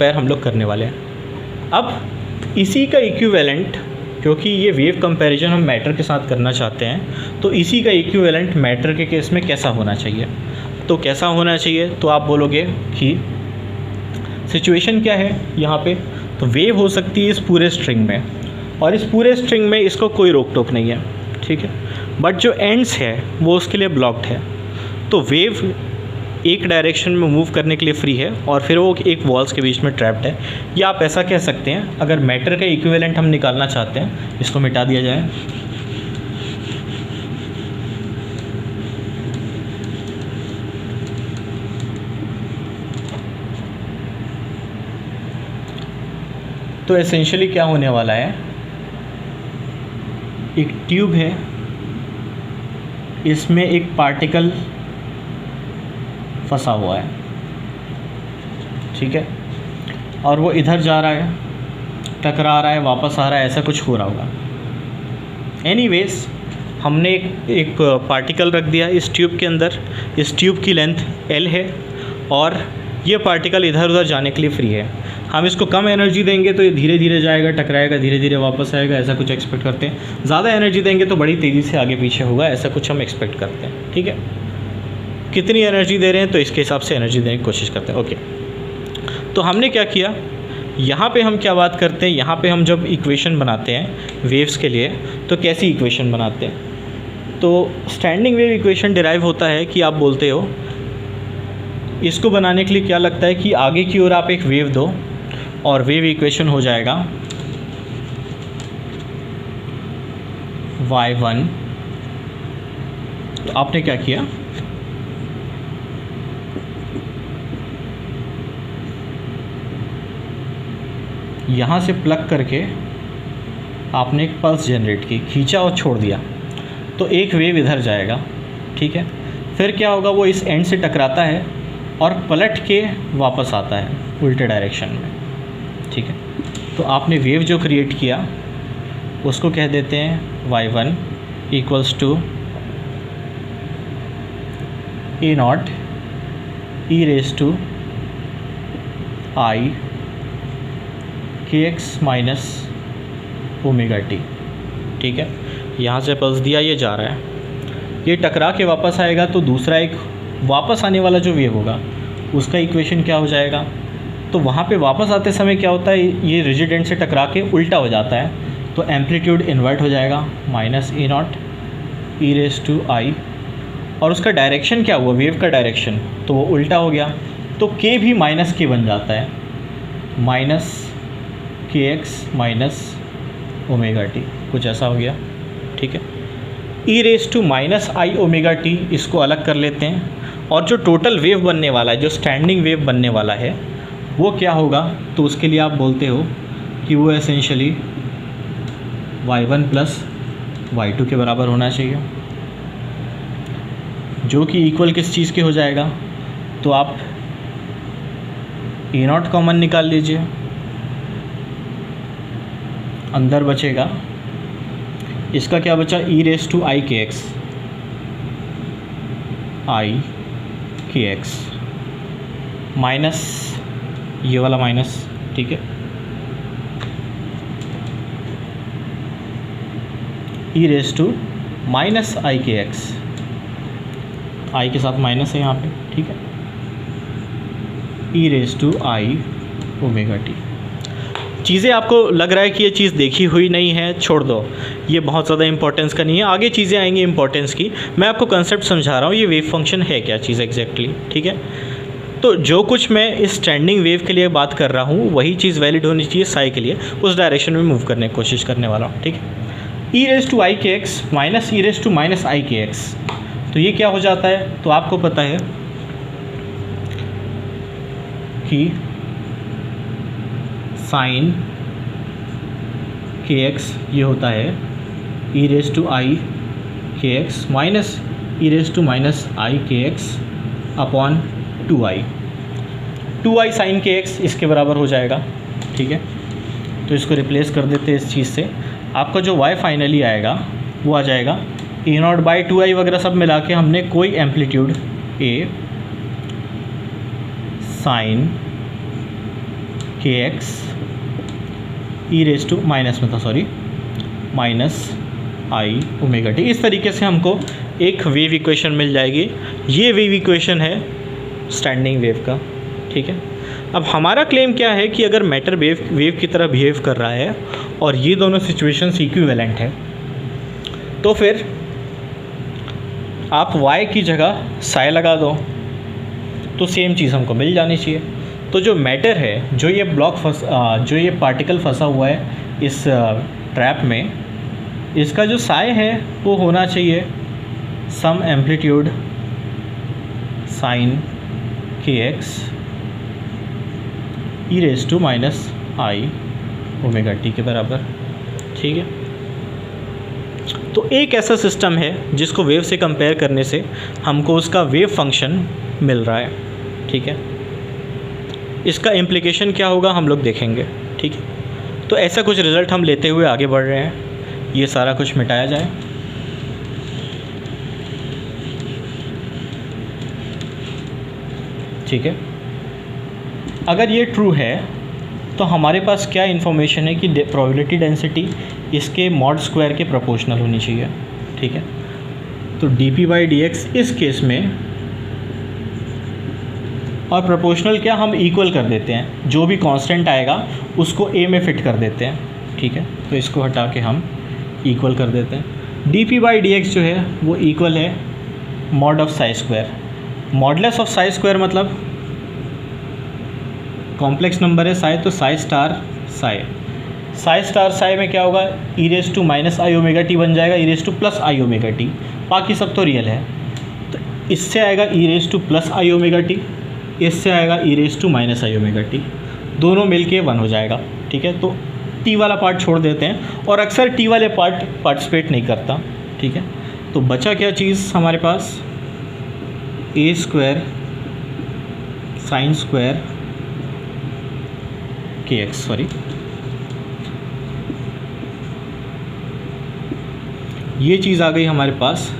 Compare हम लोग करने वाले हैं। अब इसी का इक्विवेलेंट, क्योंकि ये वेव कंपैरिजन हम मैटर के साथ करना चाहते हैं, तो इसी का इक्विवेलेंट मैटर के केस में कैसा होना चाहिए। तो कैसा होना चाहिए, तो आप बोलोगे कि सिचुएशन क्या है यहाँ पे, तो वेव हो सकती है इस पूरे स्ट्रिंग में, और इस पूरे स्ट्रिंग में इसको कोई रोक टोक नहीं है, ठीक है। बट जो एंड्स है वो उसके लिए ब्लॉक्ड है। तो वेव एक डायरेक्शन में मूव करने के लिए फ्री है और फिर वो एक वॉल्स के बीच में ट्रैप्ड है। या आप ऐसा कह सकते हैं, अगर मैटर का इक्विवेलेंट हम निकालना चाहते हैं, इसको मिटा दिया जाए। तो एसेंशियली क्या होने वाला है, एक ट्यूब है, इसमें एक पार्टिकल फंसा हुआ है, ठीक है, और वो इधर जा रहा है, टकरा रहा है, वापस आ रहा है, ऐसा कुछ हो रहा होगा। एनीवेज हमने एक पार्टिकल रख दिया इस ट्यूब के अंदर। इस ट्यूब की लेंथ L है और ये पार्टिकल इधर उधर जाने के लिए फ्री है। हम इसको कम एनर्जी देंगे तो ये धीरे धीरे जाएगा, टकराएगा, धीरे धीरे वापस आएगा, ऐसा कुछ एक्सपेक्ट करते हैं। ज़्यादा एनर्जी देंगे तो बड़ी तेज़ी से आगे पीछे होगा, ऐसा कुछ हम एक्सपेक्ट करते हैं, ठीक है। कितनी एनर्जी दे रहे हैं तो इसके हिसाब से एनर्जी देने की कोशिश करते हैं, ओके। तो हमने क्या किया, यहाँ पे हम क्या बात करते हैं, यहाँ पे हम जब इक्वेशन बनाते हैं वेव्स के लिए तो कैसी इक्वेशन बनाते हैं। तो स्टैंडिंग वेव इक्वेशन डिराइव होता है कि आप बोलते हो, इसको बनाने के लिए क्या लगता है कि आगे की ओर आप एक वेव दो और वेव इक्वेशन हो जाएगा y1। तो आपने क्या किया, यहाँ से प्लग करके आपने एक पल्स जनरेट की, खींचा और छोड़ दिया, तो एक वेव इधर जाएगा, ठीक है। फिर क्या होगा, वो इस एंड से टकराता है और पलट के वापस आता है उल्टे डायरेक्शन में, ठीक है। तो आपने वेव जो क्रिएट किया उसको कह देते हैं y1 equals to a0 e raise to i kx minus omega t, ठीक है। यहाँ से पल्स दिया, ये जा रहा है, ये टकरा के वापस आएगा, तो दूसरा एक वापस आने वाला जो वेव होगा उसका इक्वेशन क्या हो जाएगा। तो वहाँ पे वापस आते समय क्या होता है, ये रिजिड एंड से टकरा के उल्टा हो जाता है, तो एम्पलीट्यूड इन्वर्ट हो जाएगा minus a0 e raise to i, और उसका डायरेक्शन क्या हुआ, वेव का डायरेक्शन, तो वो उल्टा हो गया, तो k भी माइनस के बन जाता है, minus kx minus omega t, कुछ ऐसा हो गया, ठीक है। e raise to minus i omega t, इसको अलग कर लेते हैं, और जो टोटल वेव बनने वाला है, जो स्टैंडिंग वेव बनने वाला है, वो क्या होगा, तो उसके लिए आप बोलते हो कि वो एसेंशियली y1 प्लस y2 के बराबर होना चाहिए, जो कि इक्वल किस चीज़ के हो जाएगा। तो आप a0 कॉमन निकाल लीजिए, अंदर बचेगा, इसका क्या बचा, e raise to i k x minus ये वाला माइनस, ठीक है, e raise to minus i k x, आई के साथ माइनस है यहाँ पे, ठीक है, e raise to i omega t. चीज़ें आपको लग रहा है कि ये चीज़ देखी हुई नहीं है, छोड़ दो, ये बहुत ज़्यादा इंपॉर्टेंस का नहीं है, आगे चीज़ें आएंगी इंपॉर्टेंस की। मैं आपको कंसेप्ट समझा रहा हूँ, ये वेव फंक्शन है क्या चीज़ एग्जैक्टली, ठीक है। तो जो कुछ मैं इस स्टैंडिंग वेव के लिए बात कर रहा हूँ वही चीज़ वैलिड होनी चाहिए साई के लिए, उस डायरेक्शन में मूव करने की कोशिश करने वाला हूँ, ठीक है। e raise to i k x minus e raise to minus i k x, तो ये क्या हो जाता है, तो आपको पता है कि साइन के एक्स ये होता है e raise to i k x minus e raise to minus i k x upon 2i sine के एक्स इसके बराबर हो जाएगा, ठीक है। तो इसको रिप्लेस कर देते हैं इस चीज़ से, आपका जो y फाइनली आएगा वो आ जाएगा a0 बाई 2i वगैरह सब मिला के हमने कोई एम्पलीट्यूड a साइन के x e raise to minus में था, sorry, minus i omega t. इस तरीके से हमको एक वेव इक्वेशन मिल जाएगी। ये वेव इक्वेशन है स्टैंडिंग वेव का, ठीक है। अब हमारा क्लेम क्या है कि अगर मैटर वेव की तरह बिहेव कर रहा है और ये दोनों सिचुएशंस इक्विवेलेंट है, तो फिर आप y की जगह साई लगा दो, तो सेम चीज़ हमको मिल जानी चाहिए। तो जो मैटर है, जो ये पार्टिकल फंसा हुआ है इस ट्रैप में, इसका जो साई है वो होना चाहिए सम एम्पलीट्यूड साइन kx e⁻⁻⁰ के बराबर। ठीक है, तो एक ऐसा सिस्टम है जिसको वेव से कंपेयर करने से हमको उसका वेव फंक्शन मिल रहा है। ठीक है, इसका इम्प्लीकेशन क्या होगा हम लोग देखेंगे। ठीक है, तो ऐसा कुछ रिज़ल्ट हम लेते हुए आगे बढ़ रहे हैं। ये सारा कुछ मिटाया जाए। ठीक है, अगर ये ट्रू है तो हमारे पास क्या इन्फॉर्मेशन है कि प्रोबेबिलिटी डेंसिटी इसके मॉड स्क्वायर के प्रोपोर्शनल होनी चाहिए। ठीक है, तो dp/dx इस केस में, और प्रोपोर्शनल क्या, हम इक्वल कर देते हैं, जो भी कांस्टेंट आएगा उसको a में फिट कर देते हैं। ठीक है, तो इसको हटा के हम इक्वल कर देते हैं। dp/dx जो है वो इक्वल है mod of Sai square. Modulus of Sai square मतलब कॉम्प्लेक्स नंबर है साई, तो साई स्टार साई में क्या होगा, e⁻⁻⁰t बन जाएगा, e+i⁻t। बाकी सब तो रियल है, तो इससे आएगा e+i⁻t, इससे आएगा e⁻⁻t, दोनों मिलके 1 हो जाएगा। ठीक है, तो t वाला पार्ट छोड़ देते हैं, और अक्सर t वाले पार्ट पार्टिसिपेट नहीं करता। ठीक है, तो बचा क्या चीज़ हमारे पास, a² sin² kx, सॉरी, ये चीज़ आ गई हमारे पास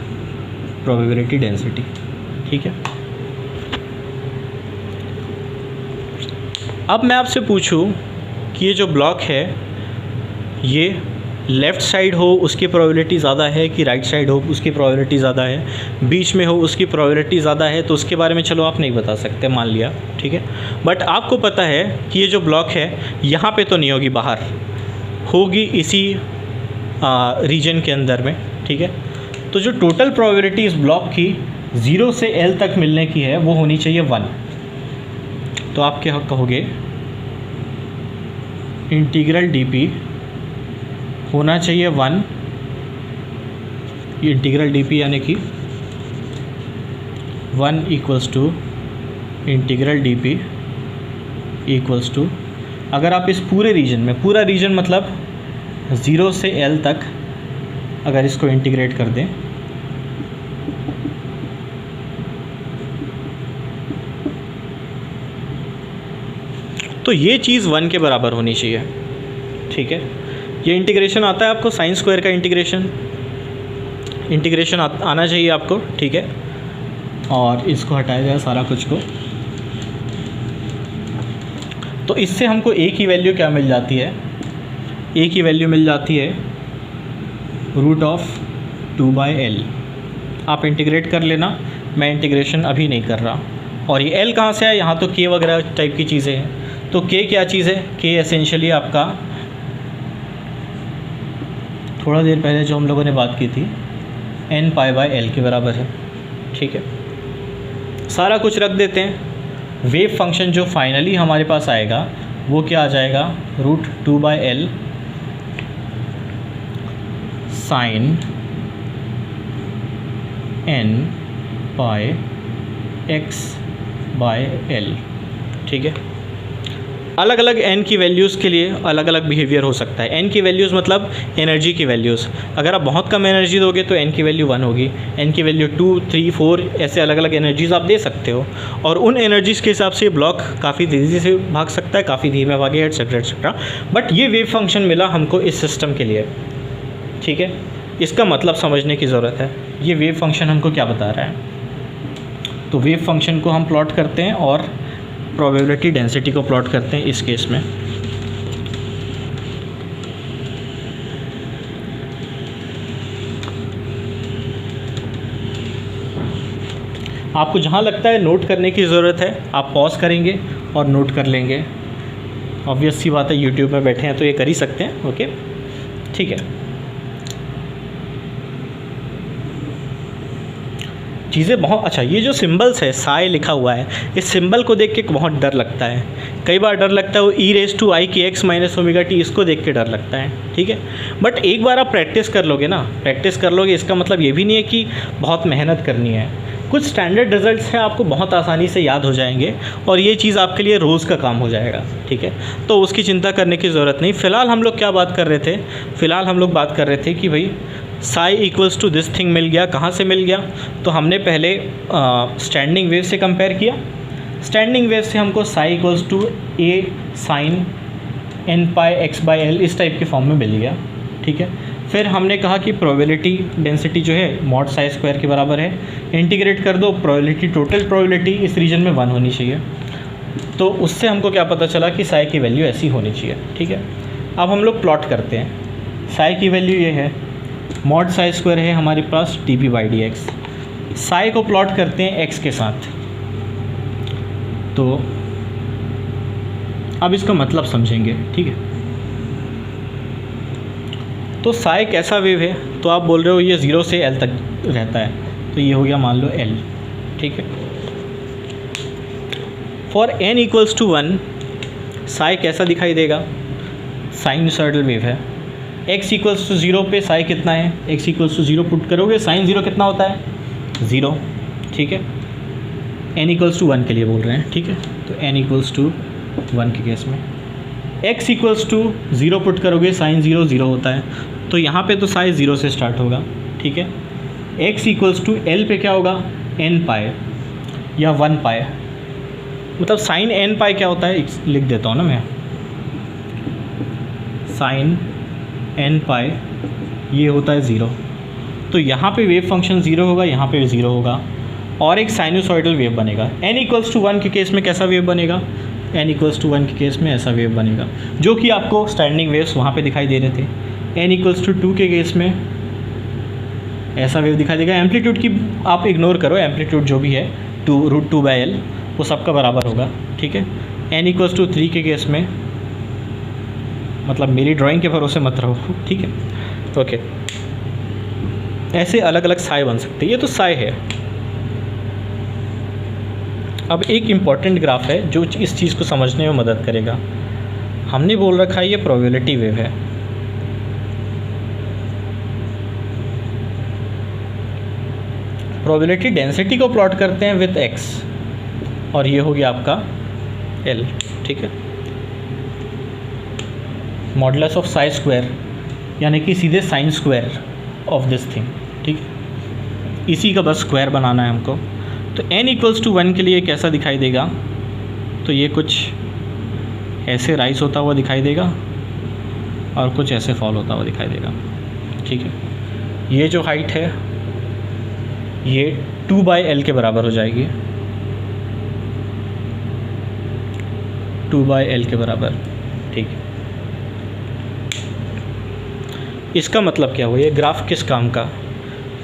प्रोबेबिलिटी डेंसिटी। ठीक है, अब मैं आपसे पूछूं कि ये जो ब्लॉक है ये लेफ़्ट साइड हो उसकी प्रोबेबिलिटी ज़्यादा है कि राइट साइड हो उसकी प्रोबेबिलिटी ज़्यादा है, बीच में हो उसकी प्रोबेबिलिटी ज़्यादा है, तो उसके बारे में चलो आप नहीं बता सकते, मान लिया। ठीक है, बट आपको पता है कि ये जो ब्लॉक है यहाँ पे तो नहीं होगी, बाहर होगी इसी रीजन के अंदर में। ठीक है, तो जो टोटल प्रोबेबिलिटी इस ब्लॉक की 0 से L तक मिलने की है वो होनी चाहिए 1। तो आप क्या कहोगे, इंटीग्रल dp होना चाहिए 1, इंटीग्रल dp यानी कि 1 = इंटीग्रल dp = अगर आप इस पूरे रीजन में, पूरा रीजन मतलब 0 से L तक अगर इसको इंटीग्रेट कर दें, तो ये चीज़ 1 के बराबर होनी चाहिए। ठीक है, ये इंटीग्रेशन आता है आपको, साइन स्क्वायर का इंटीग्रेशन आना चाहिए आपको। ठीक है, और इसको हटाया जाए सारा कुछ को, तो इससे हमको a की वैल्यू क्या मिल जाती है, a की वैल्यू मिल जाती है √2/L। आप इंटीग्रेट कर लेना, मैं इंटीग्रेशन अभी नहीं कर रहा। और ये L कहाँ से है, यहाँ तो k वगैरह टाइप की चीज़ें हैं, तो k क्या चीज़ है, k एसेंशियली आपका थोड़ा देर पहले जो हम लोगों ने बात की थी n π/L के बराबर है। ठीक है, सारा कुछ रख देते हैं। वेव फंक्शन जो फाइनली हमारे पास आएगा वो क्या आ जाएगा, √2/L sin n/x/L। ठीक है, अलग अलग n की वैल्यूज़ के लिए अलग अलग बिहेवियर हो सकता है। n की वैल्यूज़ मतलब एनर्जी की वैल्यूज़, अगर आप बहुत कम एनर्जी दोगे तो n की वैल्यू 1 होगी, n की वैल्यू 2, 3, 4 ऐसे अलग अलग एनर्जीज़ आप दे सकते हो, और उन एनर्जीज़ के हिसाब से ब्लॉक काफ़ी तेज़ी से भाग सकता है, काफ़ी धीमे भागे, एटसेट्रा एटसेट्रा। बट ये वेव फंक्शन मिला हमको इस सिस्टम के लिए। ठीक है, इसका मतलब समझने की ज़रूरत है, ये वेव फंक्शन हमको क्या बता रहा है। तो वेव फंक्शन को हम प्लॉट करते हैं और प्रोबेबिलिटी डेंसिटी को प्लॉट करते हैं इस केस में। आपको जहाँ लगता है नोट करने की ज़रूरत है आप पॉज करेंगे और नोट कर लेंगे। ऑब्वियस सी बात है, यूट्यूब में बैठे हैं तो ये कर ही सकते हैं। ओके, ठीक है। चीज़ें बहुत अच्छा, ये जो सिंबल्स है साई लिखा हुआ है, इस सिंबल को देख के बहुत डर लगता है, कई बार डर लगता है वो e⁻⁴ इसको देख के डर लगता है, ठीक है। बट एक बार आप प्रैक्टिस कर लोगे ना, प्रैक्टिस कर लोगे, इसका मतलब ये भी नहीं है कि बहुत मेहनत करनी है। कुछ स्टैंडर्ड रिजल्ट्स हैं आपको बहुत आसानी से याद हो जाएंगे और ये चीज़ आपके लिए रोज़ का काम हो जाएगा, ठीक है। तो उसकी चिंता करने की ज़रूरत नहीं। फ़िलहाल हम लोग क्या बात कर रहे थे, फ़िलहाल हम लोग बात कर रहे थे कि भाई psi equals to this thing मिल गया, कहाँ से मिल गया, तो हमने पहले स्टैंडिंग वेव से कंपेयर किया। स्टैंडिंग वेव से हमको psi equals to a sin n π/x/l इस टाइप के फॉर्म में मिल गया, ठीक है। फिर हमने कहा कि प्रोबेबिलिटी डेंसिटी जो है मॉड साई स्क्वायर के बराबर है, इंटीग्रेट कर दो, प्रोबेबिलिटी टोटल प्रोबेबिलिटी इस रीजन में 1 होनी चाहिए। तो उससे हमको क्या पता चला कि साई की वैल्यू ऐसी होनी चाहिए, ठीक है। अब हम लोग प्लॉट करते हैं, साई की वैल्यू ये है, मॉड साई स्क्वायर है हमारे पास dp/dx, साई को प्लॉट करते हैं x के साथ। तो अब इसका मतलब समझेंगे, ठीक है। तो साई कैसा वेव है, तो आप बोल रहे हो ये 0 से l तक रहता है, तो ये हो गया मान लो l, ठीक है। For n equals to 1 psi कैसा दिखाई देगा, साइनसॉइडल वेव है। x इक्वल्स टू 0 पे साई कितना है, x इक्वल्स टू 0 पुट करोगे, साइन 0 कितना होता है 0, ठीक है। n इक्वल्स टू 1 के लिए बोल रहे हैं, ठीक है। तो n इक्वल्स टू 1 के केस में x इक्वल्स टू 0 पुट करोगे, साइन 0 0 होता है, तो यहाँ पे तो साई 0 से स्टार्ट होगा, ठीक है। x इक्वल्स टू l पे क्या होगा n π या 1 π, मतलब साइन n π क्या होता है लिख देता हूँ ना मैं, साइन n π ये होता है 0, तो यहाँ पे वेव फंक्शन 0 होगा, यहाँ पे 0 होगा और एक साइनोसॉइडल वेव बनेगा। n इक्वल्स टू 1 के केस में कैसा वेव बनेगा, n इक्वल्स टू 1 के केस में ऐसा वेव बनेगा, जो कि आपको स्टैंडिंग वेव्स वहाँ पे दिखाई दे रहे थे। n इक्वल्स टू 2 के केस में ऐसा वेव दिखाई देगा। एम्पलीट्यूड की आप इग्नोर करो, एम्पलीट्यूड जो भी है √2/l वो सबका बराबर होगा, ठीक है। n इक्वल्स टू 3 के केस में, मतलब मेरी ड्राइंग के भरोसे मत रहो, ठीक है, ओके। ऐसे अलग अलग साई बन सकते हैं, ये तो साई है। अब एक इम्पॉर्टेंट ग्राफ है जो इस चीज़ को समझने में मदद करेगा। हमने बोल रखा है ये प्रोबेबिलिटी वेव है, प्रोबेबिलिटी डेंसिटी को प्लॉट करते हैं विथ x और ये हो गया आपका l, ठीक है। मॉडुलस ऑफ साई स्क्वायर यानी कि सीधे sine square of this thing, ठीक है, इसी का बस स्क्वायर बनाना है हमको। तो n इक्वल्स टू 1 के लिए कैसा दिखाई देगा, तो ये कुछ ऐसे राइज होता हुआ दिखाई देगा और कुछ ऐसे फॉल होता हुआ दिखाई देगा, ठीक है। ये जो हाइट है ये 2/l के बराबर हो जाएगी, 2/l के बराबर, ठीक है। इसका मतलब क्या हुआ, ये ग्राफ किस काम का,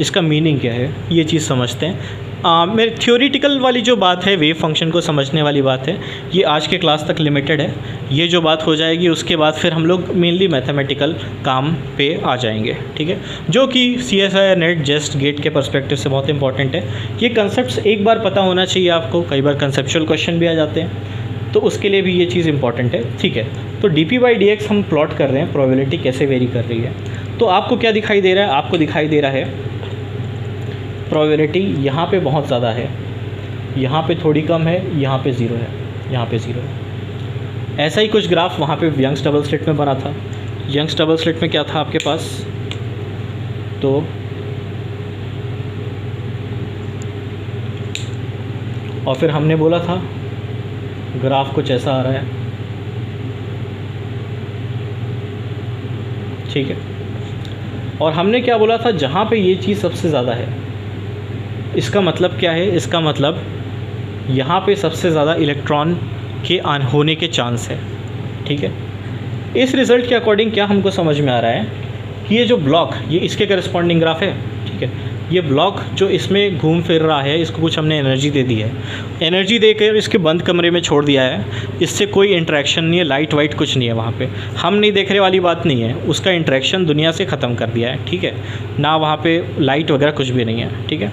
इसका मीनिंग क्या है, ये चीज़ समझते हैं। मेरे थ्योरेटिकल वाली जो बात है, वेव फंक्शन को समझने वाली बात है, ये आज के क्लास तक लिमिटेड है। ये जो बात हो जाएगी उसके बाद फिर हम लोग मेनली मैथमेटिकल काम पे आ जाएंगे, ठीक है, जो कि CSI नेट जेस्ट गेट के पर्सपेक्टिव से बहुत इंपॉर्टेंट है। ये कंसेप्ट्स एक बार पता होना चाहिए आपको, कई बार कंसेप्चुअल क्वेश्चन भी आ जाते हैं, तो उसके लिए भी ये चीज़ इंपॉर्टेंट है, ठीक है। तो dp/dx हम प्लॉट कर रहे हैं, प्रोबेबिलिटी कैसे वेरी कर रही है। तो आपको क्या दिखाई दे रहा है, आपको दिखाई दे रहा है प्रोबेबिलिटी यहाँ पे बहुत ज़्यादा है, यहाँ पे थोड़ी कम है, यहाँ पे 0 है, यहाँ पे 0 है। ऐसा ही कुछ ग्राफ वहाँ पे यंग्स डबल स्लिट में बना था। यंग्स डबल स्लिट में क्या था आपके पास, तो और फिर हमने बोला था ग्राफ कुछ ऐसा आ रहा है, ठीक है। और हमने क्या बोला था, जहाँ पे ये चीज़ सबसे ज़्यादा है, इसका मतलब क्या है, इसका मतलब यहाँ पे सबसे ज़्यादा इलेक्ट्रॉन के होने के चांस है, ठीक है। इस रिज़ल्ट के अकॉर्डिंग क्या हमको समझ में आ रहा है कि ये जो ब्लॉक, ये इसके करस्पॉन्डिंग ग्राफ है, ठीक है। ये ब्लॉक जो इसमें घूम फिर रहा है, इसको कुछ हमने एनर्जी दे दी है, एनर्जी देकर इसके बंद कमरे में छोड़ दिया है, इससे कोई इंटरेक्शन नहीं है, लाइट वाइट कुछ नहीं है वहाँ पे, हम नहीं देख रहे वाली बात नहीं है, उसका इंटरेक्शन दुनिया से ख़त्म कर दिया है, ठीक है ना, वहाँ पे लाइट वगैरह कुछ भी नहीं है, ठीक है।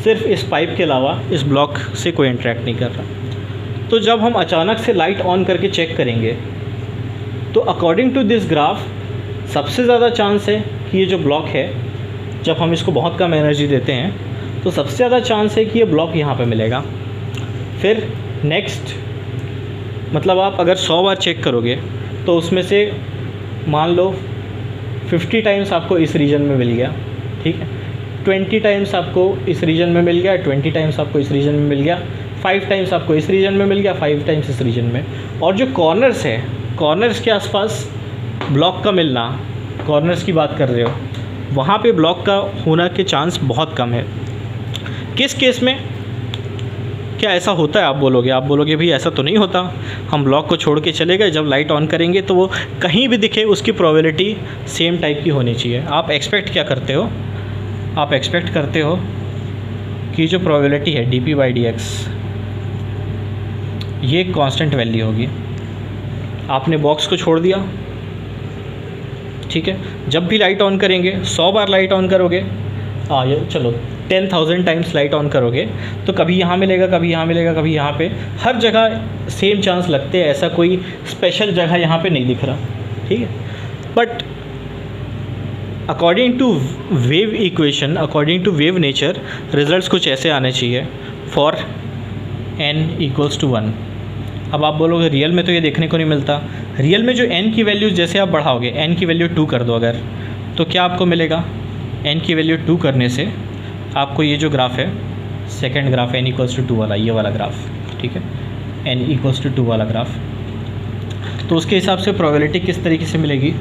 सिर्फ इस पाइप के अलावा इस ब्लॉक से कोई इंटरेक्ट नहीं कर रहा। तो जब हम अचानक से लाइट ऑन करके चेक करेंगे तो अकॉर्डिंग टू दिस ग्राफ सबसे ज़्यादा चांस है कि ये जो ब्लॉक है, जब हम इसको बहुत कम एनर्जी देते हैं तो सबसे ज़्यादा चांस है कि ये ब्लॉक यहाँ पे मिलेगा। फिर नेक्स्ट, मतलब आप अगर 100 बार चेक करोगे तो उसमें से मान लो 50 टाइम्स आपको इस रीजन में मिल गया, ठीक है, 20 टाइम्स आपको इस रीजन में मिल गया, 20 टाइम्स आपको इस रीजन में मिल गया, 5 टाइम्स आपको इस रीजन में मिल गया, 5 टाइम्स इस रीजन में। और जो कॉर्नर्स है, कॉर्नर्स के आसपास ब्लॉक का मिलना, कॉर्नर्स की बात कर रहे हो, वहाँ पे ब्लॉक का होना के चांस बहुत कम है। किस केस में क्या ऐसा होता है, आप बोलोगे भाई ऐसा तो नहीं होता, हम ब्लॉक को छोड़ के चले गए, जब लाइट ऑन करेंगे तो वो कहीं भी दिखे उसकी प्रोबेबिलिटी सेम टाइप की होनी चाहिए। आप एक्सपेक्ट क्या करते हो, आप एक्सपेक्ट करते हो कि जो प्रोबेबिलिटी है dp/dx ये कांस्टेंट वैल्यू होगी। आपने बॉक्स को छोड़ दिया, ठीक है, जब भी लाइट ऑन करेंगे 100 बार लाइट ऑन करोगे, चलो 10,000 टाइम्स लाइट ऑन करोगे तो कभी यहाँ मिलेगा, कभी यहाँ मिलेगा, कभी यहाँ पे, हर जगह सेम चांस लगते हैं। ऐसा कोई स्पेशल जगह यहाँ पे नहीं दिख रहा, ठीक है। But according to wave equation, according to wave nature, results कुछ ऐसे आने चाहिए फॉर n = 1। अब आप बोलोगे रियल में तो ये देखने को नहीं मिलता। रियल में जो n की वैल्यू जैसे आप बढ़ाओगे, n की वैल्यू 2 कर दो अगर, तो क्या आपको मिलेगा, n की वैल्यू 2 करने से आपको ये जो ग्राफ है, सेकंड ग्राफ n = 2 वाला, ये वाला ग्राफ, ठीक है, n = 2 वाला ग्राफ, तो उसके हिसाब से प्रोबेबिलिटी किस तरीके से मिलेगी,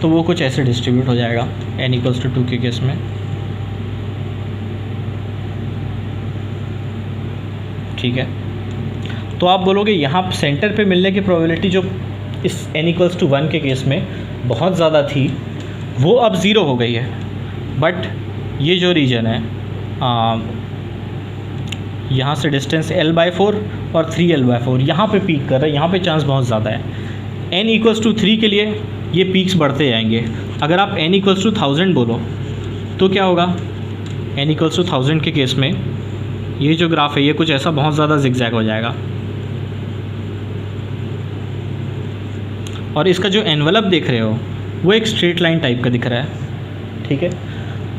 तो वो कुछ ऐसे डिस्ट्रीब्यूट हो जाएगा n = 2 के केस में, ठीक है। तो आप बोलोगे यहाँ सेंटर पे मिलने की प्रोबेबिलिटी जो इस n = 1 के केस में बहुत ज़्यादा थी वो अब 0 हो गई है। बट ये जो रीजन है, यहाँ से डिस्टेंस l/4 और 3l/4 यहाँ पे पीक कर रहा है, यहाँ पे चांस बहुत ज़्यादा है। n = 3 के लिए ये पीक्स बढ़ते जाएंगे। अगर आप n = 1000 बोलो तो क्या होगा, n = 1000 के केस में ये जो ग्राफ है ये कुछ ऐसा बहुत ज़्यादा जिगजैग हो जाएगा, और इसका जो एनवलप देख रहे हो वो एक स्ट्रेट लाइन टाइप का दिख रहा है, ठीक है।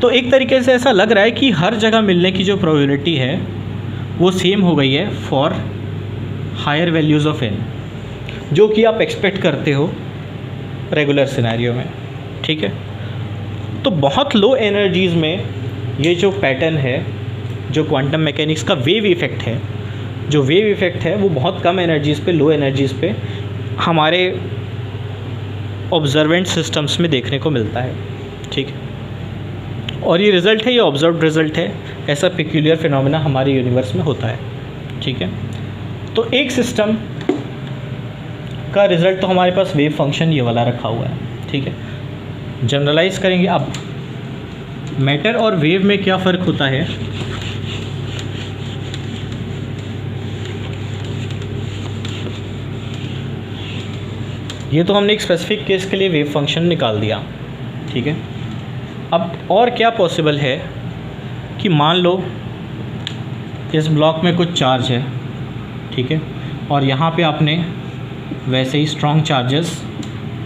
तो एक तरीके से ऐसा लग रहा है कि हर जगह मिलने की जो प्रोबेबिलिटी है वो सेम हो गई है for higher values of n, जो कि आप एक्सपेक्ट करते हो रेगुलर सिनेरियो में, ठीक है। तो बहुत लो एनर्जीज़ में ये जो पैटर्न है, जो क्वांटम मैकेनिक्स का वेव इफ़ेक्ट है, जो वेव इफ़ेक्ट है वो बहुत कम एनर्जीज़ पे, लो एनर्जीज़ पे हमारे ऑब्जर्वेंट सिस्टम्स में देखने को मिलता है, ठीक है। और ये रिज़ल्ट है, ये ऑब्जर्व्ड रिज़ल्ट है, ऐसा पेक्यूलियर फिनोमेना हमारे यूनिवर्स में होता है, ठीक है। तो एक सिस्टम का रिज़ल्ट तो हमारे पास वेव फंक्शन ये वाला रखा हुआ है, ठीक है। जनरलाइज करेंगे अब मैटर और वेव में क्या फ़र्क होता है। ये तो हमने एक स्पेसिफिक केस के लिए वेव फंक्शन निकाल दिया, ठीक है। अब और क्या पॉसिबल है कि मान लो इस ब्लॉक में कुछ चार्ज है, ठीक है, और यहाँ पे आपने वैसे ही स्ट्रॉन्ग चार्जेस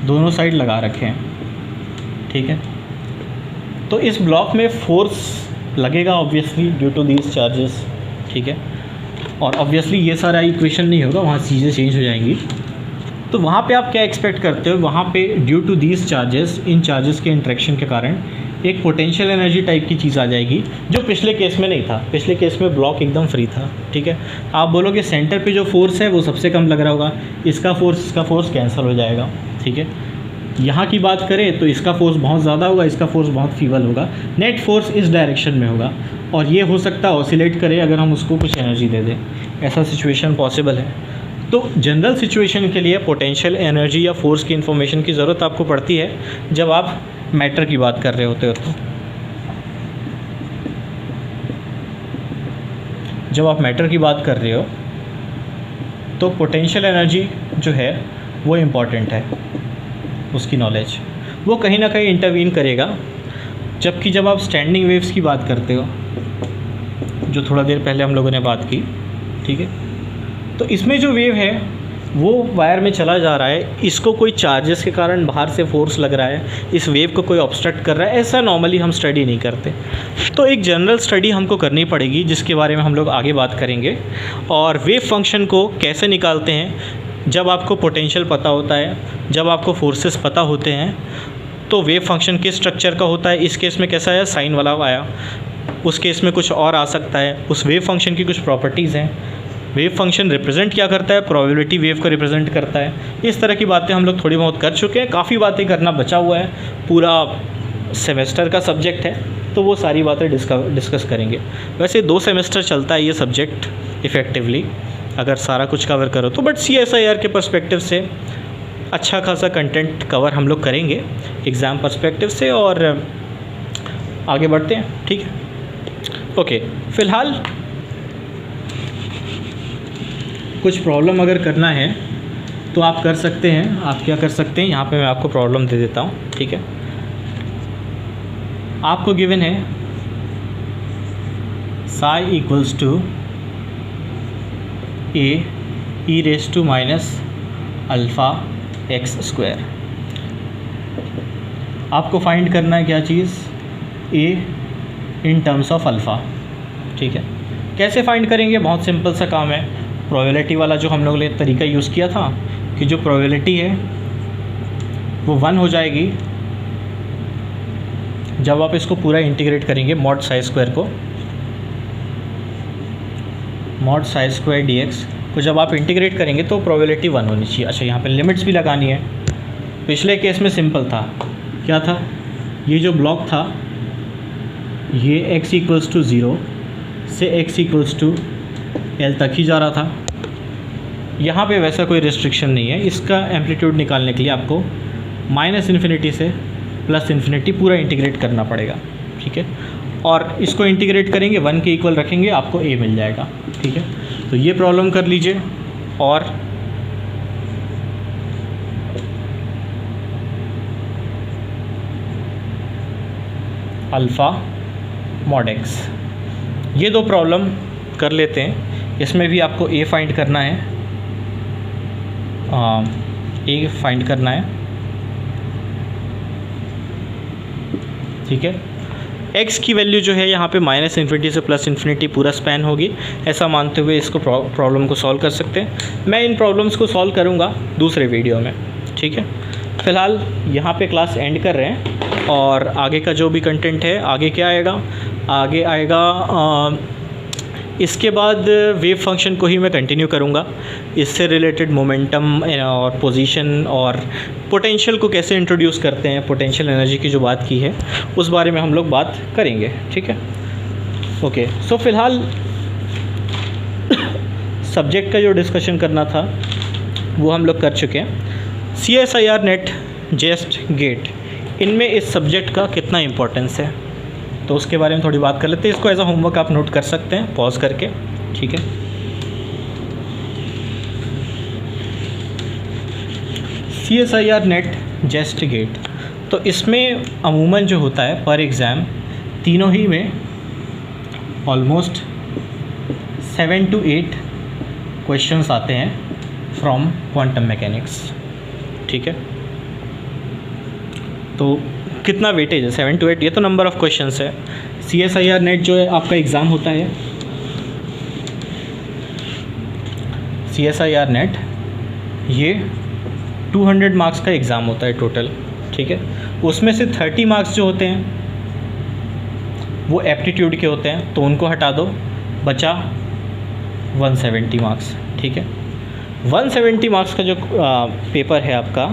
दोनों साइड लगा रखे हैं, ठीक है। तो इस ब्लॉक में फोर्स लगेगा obviously due to these charges, ठीक है। और ऑब्वियसली ये सारा इक्वेशन नहीं होगा, वहाँ चीज़ें चेंज हो जाएंगी। तो वहाँ पे आप क्या एक्सपेक्ट करते हो, वहाँ पे ड्यू टू दीज चार्जेस, इन चार्जेस के इंट्रैक्शन के कारण एक पोटेंशियल एनर्जी टाइप की चीज़ आ जाएगी, जो पिछले केस में नहीं था। पिछले केस में ब्लॉक एकदम फ्री था, ठीक है। आप बोलोगे सेंटर पे जो फोर्स है वो सबसे कम लग रहा होगा, इसका फोर्स कैंसिल हो जाएगा, ठीक है। यहाँ की बात करें तो इसका फोर्स बहुत ज़्यादा होगा, इसका फोर्स बहुत फीबल होगा, नेट फोर्स इस डायरेक्शन में होगा, और ये हो सकता है ऑसिलेट करे अगर हम उसको कुछ एनर्जी दे दें, ऐसा सिचुएशन पॉसिबल है। तो जनरल सिचुएशन के लिए पोटेंशियल एनर्जी या फोर्स की इन्फॉर्मेशन की ज़रूरत आपको पड़ती है जब आप मैटर की बात कर रहे होते हो। तो जब आप मैटर की बात कर रहे हो तो पोटेंशियल एनर्जी जो है वो इम्पॉर्टेंट है, उसकी नॉलेज वो कहीं ना कहीं इंटरवीन करेगा। जबकि जब आप स्टैंडिंग वेव्स की बात करते हो, जो थोड़ा देर पहले हम लोगों ने बात की, ठीक है। तो इसमें जो वेव है वो वायर में चला जा रहा है, इसको कोई चार्जेस के कारण बाहर से फोर्स लग रहा है, इस वेव को कोई ऑब्स्ट्रक्ट कर रहा है, ऐसा नॉर्मली हम स्टडी नहीं करते। तो एक जनरल स्टडी हमको करनी पड़ेगी जिसके बारे में हम लोग आगे बात करेंगे। और वेव फंक्शन को कैसे निकालते हैं, जब आपको पोटेंशियल पता होता है, जब आपको फोर्सेस पता होते हैं, तो वेव फंक्शन किस स्ट्रक्चर का होता है। इस केस में कैसा आया, साइन वाला आया, उस केस में कुछ और आ सकता है। उस वेव फंक्शन की कुछ प्रॉपर्टीज़ हैं। वेव फंक्शन रिप्रेजेंट क्या करता है, प्रोबेबिलिटी वेव को रिप्रेजेंट करता है। इस तरह की बातें हम लोग थोड़ी बहुत कर चुके हैं, काफ़ी बातें करना बचा हुआ है, पूरा सेमेस्टर का सब्जेक्ट है, तो वो सारी बातें डिस्कस करेंगे। वैसे 2 सेमेस्टर चलता है ये सब्जेक्ट इफ़ेक्टिवली, अगर सारा कुछ कवर करो तो। बट CSIR के पर्सपेक्टिव से अच्छा खासा कंटेंट कवर हम लोग करेंगे एग्ज़ाम पर्सपेक्टिव से, और आगे बढ़ते हैं, ठीक है। ओके, फ़िलहाल कुछ प्रॉब्लम अगर करना है तो आप कर सकते हैं। आप क्या कर सकते हैं, यहाँ पे मैं आपको प्रॉब्लम दे देता हूँ, ठीक है। आपको गिवन है psi equals to A e raise to minus alpha x square. आपको फाइंड करना है क्या चीज़, A in terms of alpha, ठीक है। कैसे फाइंड करेंगे, बहुत सिंपल सा काम है। प्रोबेबिलिटी वाला जो हम लोगों ने तरीका यूज़ किया था कि जो प्रोबेबिलिटी है वो 1 हो जाएगी जब आप इसको पूरा इंटीग्रेट करेंगे, मॉड साई स्क्वायर को, मॉड साई स्क्वायर dx को जब आप इंटीग्रेट करेंगे तो प्रोबेबिलिटी 1 होनी चाहिए। अच्छा, यहाँ पे लिमिट्स भी लगानी है। पिछले केस में सिंपल था, क्या था, ये जो ब्लॉक था ये x इक्वल्स टू 0 से x इक्वल्स टू L तक ही जा रहा था। यहाँ पे वैसा कोई रिस्ट्रिक्शन नहीं है। इसका एम्पलीट्यूड निकालने के लिए आपको -∞ से +∞ पूरा इंटीग्रेट करना पड़ेगा, ठीक है। और इसको इंटीग्रेट करेंगे, 1 के इक्वल रखेंगे, आपको a मिल जाएगा, ठीक है। तो ये प्रॉब्लम कर लीजिए। और अल्फ़ा मॉड x, ये 2 प्रॉब्लम कर लेते हैं। इसमें भी आपको a फाइंड करना है, a फाइंड करना है, ठीक है। x की वैल्यू जो है यहाँ पे -∞ से +∞ पूरा स्पैन होगी, ऐसा मानते हुए इसको प्रॉब्लम को सॉल्व कर सकते हैं। मैं इन प्रॉब्लम्स को सॉल्व करूँगा दूसरे वीडियो में, ठीक है। फ़िलहाल यहाँ पे क्लास एंड कर रहे हैं, और आगे का जो भी कंटेंट है, आगे क्या आएगा, आगे आएगा इसके बाद वेव फंक्शन को ही मैं कंटिन्यू करूँगा। इससे रिलेटेड मोमेंटम और पोजीशन और पोटेंशियल को कैसे इंट्रोड्यूस करते हैं, पोटेंशियल एनर्जी की जो बात की है उस बारे में हम लोग बात करेंगे, ठीक है। ओके, सो फ़िलहाल सब्जेक्ट का जो डिस्कशन करना था वो हम लोग कर चुके हैं। CSIR नेट, जेस्ट, गेट, इनमें इस सब्जेक्ट का कितना इम्पोर्टेंस है तो उसके बारे में थोड़ी बात कर लेते हैं। इसको एज अ होमवर्क आप नोट कर सकते हैं पॉज करके, ठीक है। CSIR नेट, जेस्ट, गेट, तो इसमें अमूमन जो होता है पर एग्ज़ाम तीनों ही में ऑलमोस्ट 7 to 8 क्वेश्चंस आते हैं फ्रॉम क्वांटम मैकेनिक्स, ठीक है। तो कितना वेटेज है, 7 to 8, ये तो नंबर ऑफ़ क्वेश्चंस है। CSIR नेट जो है आपका एग्ज़ाम होता है, CSIR नेट ये 200 मार्क्स का एग्ज़ाम होता है टोटल, ठीक है। उसमें से 30 मार्क्स जो होते हैं वो एप्टीट्यूड के होते हैं, तो उनको हटा दो, बचा 170 मार्क्स, ठीक है। 170 मार्क्स का जो पेपर है आपका,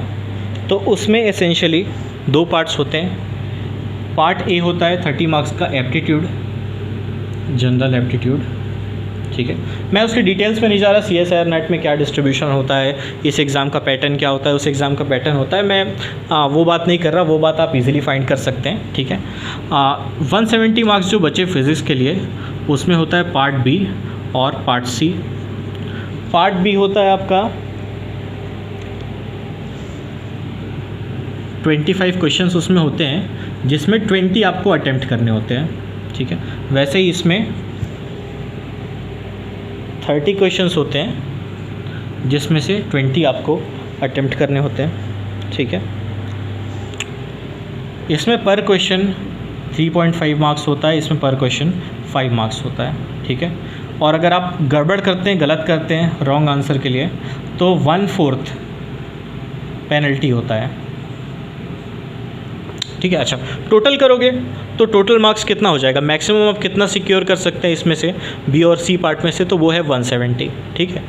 तो उसमें एसेंशियली 2 पार्ट्स होते हैं। पार्ट ए होता है 30 मार्क्स का एप्टीट्यूड, जनरल एप्टीट्यूड, ठीक है। मैं उसके डिटेल्स में नहीं जा रहा, CSIR नेट में क्या डिस्ट्रीब्यूशन होता है, इस एग्ज़ाम का पैटर्न क्या होता है, उस एग्ज़ाम का पैटर्न होता है, मैं वो बात नहीं कर रहा, वो बात आप इजीली फाइंड कर सकते हैं, ठीक है। 170 मार्क्स जो बचे फिज़िक्स के लिए, उसमें होता है पार्ट बी और पार्ट सी। पार्ट बी होता है आपका 25 क्वेश्चंस उसमें होते हैं, जिसमें 20 आपको अटेम्प्ट करने होते हैं, ठीक है। वैसे ही इसमें 30 क्वेश्चंस होते हैं जिसमें से 20 आपको अटेम्प्ट करने होते हैं, ठीक है। इसमें पर क्वेश्चन 3.5 मार्क्स होता है, इसमें पर क्वेश्चन 5 मार्क्स होता है, ठीक है। और अगर आप गड़बड़ करते हैं, गलत करते हैं रॉन्ग आंसर के लिए, तो 1/4 पेनल्टी होता है, ठीक है। अच्छा, टोटल करोगे तो टोटल मार्क्स कितना हो जाएगा, मैक्सिमम आप कितना सिक्योर कर सकते हैं इसमें से, बी और सी पार्ट में से, तो वो है 170, ठीक है।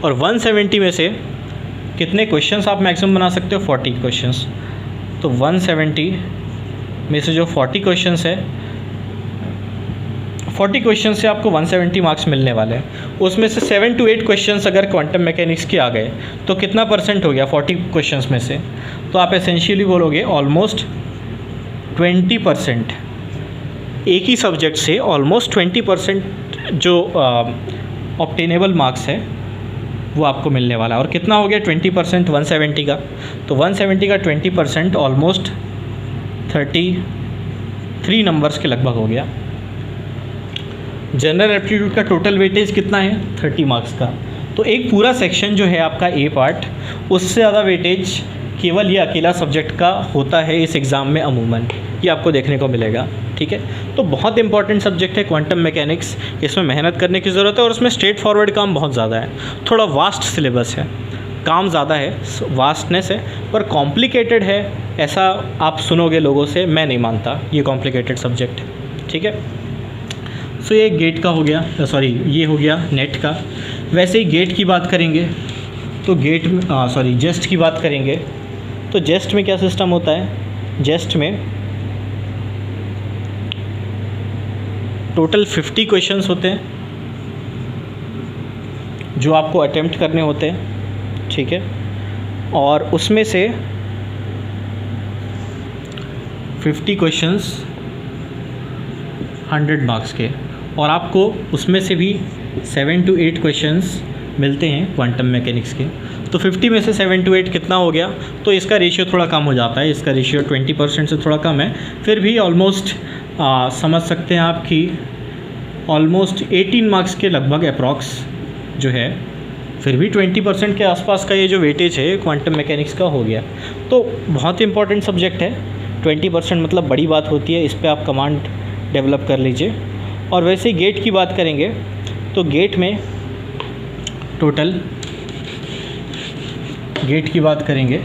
और 170 में से कितने क्वेश्चंस आप मैक्सिमम बना सकते हो, 40 क्वेश्चंस। तो 170 में से जो 40 क्वेश्चंस है, 40 क्वेश्चन से आपको 170 मार्क्स मिलने वाले हैं। उसमें से 7 to 8 क्वेश्चंस अगर क्वांटम मैकेनिक्स के आ गए तो कितना परसेंट हो गया 40 क्वेश्चंस में से, तो आप एसेंशियली बोलोगे ऑलमोस्ट 20%, एक ही सब्जेक्ट से ऑलमोस्ट 20% जो ऑब्टेनेबल मार्क्स है वो आपको मिलने वाला है। और कितना हो गया 20% 170 का, तो 170 का 20% ऑलमोस्ट 33 नंबर्स के लगभग हो गया। जनरल एप्टीट्यूड का टोटल वेटेज कितना है, 30 मार्क्स का। तो एक पूरा सेक्शन जो है आपका ए पार्ट, उससे ज़्यादा वेटेज केवल ये अकेला सब्जेक्ट का होता है इस एग्ज़ाम में अमूमन, ये आपको देखने को मिलेगा, ठीक है। तो बहुत इंपॉर्टेंट सब्जेक्ट है क्वांटम मैकेनिक्स, इसमें मेहनत करने की ज़रूरत है और उसमें स्ट्रेट फॉरवर्ड काम बहुत ज़्यादा है। थोड़ा वास्ट सिलेबस है, काम ज़्यादा है, वास्टनेस है, पर कॉम्प्लिकेटेड है ऐसा आप सुनोगे लोगों से, मैं नहीं मानता ये कॉम्प्लिकेटेड सब्जेक्ट है, ठीक है। सो ये गेट का हो गया, सॉरी ये हो गया नेट का। वैसे ही गेट की बात करेंगे तो गेट में जेस्ट की बात करेंगे तो जेस्ट में क्या सिस्टम होता है, जेस्ट में टोटल 50 क्वेश्चंस होते हैं जो आपको अटेम्प्ट करने होते हैं, ठीक है। और उसमें से 50 क्वेश्चंस 100 मार्क्स के, और आपको उसमें से भी 7 to 8 क्वेश्चंस मिलते हैं क्वांटम मैकेनिक्स के। तो 50 में से 7 to 8 कितना हो गया, तो इसका रेशियो थोड़ा कम हो जाता है, इसका रेशियो 20% से थोड़ा कम है, फिर भी ऑलमोस्ट समझ सकते हैं आप कि ऑलमोस्ट 18 मार्क्स के लगभग अप्रॉक्स जो है, फिर भी 20% के आसपास का ये जो वेटेज है क्वांटम मैकेनिक्स का हो गया। तो बहुत इंपॉर्टेंट सब्जेक्ट है, 20% मतलब बड़ी बात होती है, इस पर आप कमांड डेवलप कर लीजिए। और वैसे ही गेट की बात करेंगे तो गेट में टोटल, गेट की बात करेंगे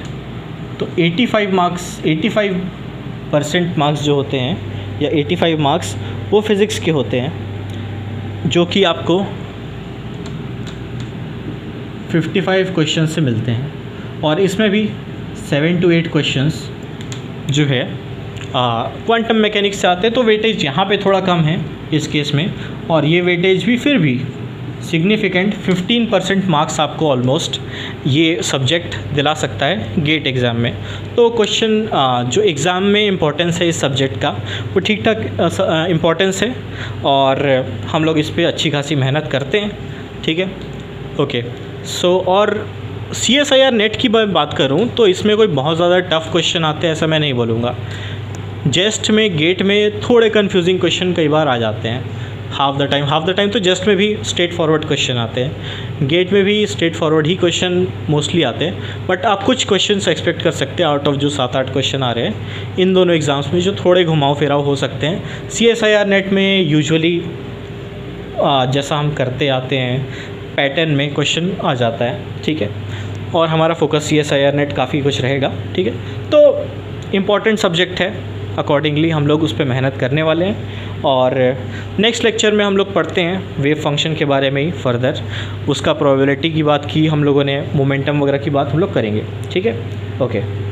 तो 85% मार्क्स जो होते हैं, या 85 मार्क्स वो फिज़िक्स के होते हैं, जो कि आपको 55 क्वेश्चन से मिलते हैं। और इसमें भी 7 to 8 क्वेश्चंस जो है क्वांटम मैकेनिक्स से आते हैं, तो वेटेज यहाँ पे थोड़ा कम है इस केस में, और ये वेटेज भी फिर भी सिग्निफिकेंट 15% मार्क्स आपको ऑलमोस्ट ये सब्जेक्ट दिला सकता है गेट एग्ज़ाम में। तो क्वेश्चन जो एग्ज़ाम में इम्पोर्टेंस है इस सब्जेक्ट का वो ठीक ठाक इम्पोर्टेंस है, और हम लोग इस पर अच्छी खासी मेहनत करते हैं, ठीक है। ओके, सो और CSIR नेट की बात करूं तो इसमें कोई बहुत ज़्यादा टफ़ क्वेश्चन आते हैं ऐसा मैं नहीं बोलूँगा। जेस्ट में, गेट में थोड़े कन्फ्यूजिंग क्वेश्चन कई बार आ जाते हैं, हाफ द टाइम तो जेस्ट में भी स्ट्रेट फॉरवर्ड क्वेश्चन आते हैं, गेट में भी स्ट्रेट फॉरवर्ड ही क्वेश्चन मोस्टली आते हैं, बट आप कुछ क्वेश्चंस एक्सपेक्ट कर सकते हैं आउट ऑफ जो 7-8 क्वेश्चन आ रहे हैं इन दोनों एग्ज़ाम्स में, जो थोड़े घुमाव फिराव हो सकते हैं। CSIR नेट में यूजुअली जैसा हम करते आते हैं पैटर्न में क्वेश्चन आ जाता है, ठीक है। और हमारा फोकस CSIR नेट काफ़ी कुछ रहेगा, ठीक है। तो इम्पॉर्टेंट सब्जेक्ट है, अकॉर्डिंगली हम लोग उस पर मेहनत करने वाले हैं। और नेक्स्ट लेक्चर में हम लोग पढ़ते हैं वेव फंक्शन के बारे में ही फर्दर, उसका प्रोबेबिलिटी की बात की हम लोगों ने, मोमेंटम वगैरह की बात हम लोग करेंगे, ठीक है। ओके।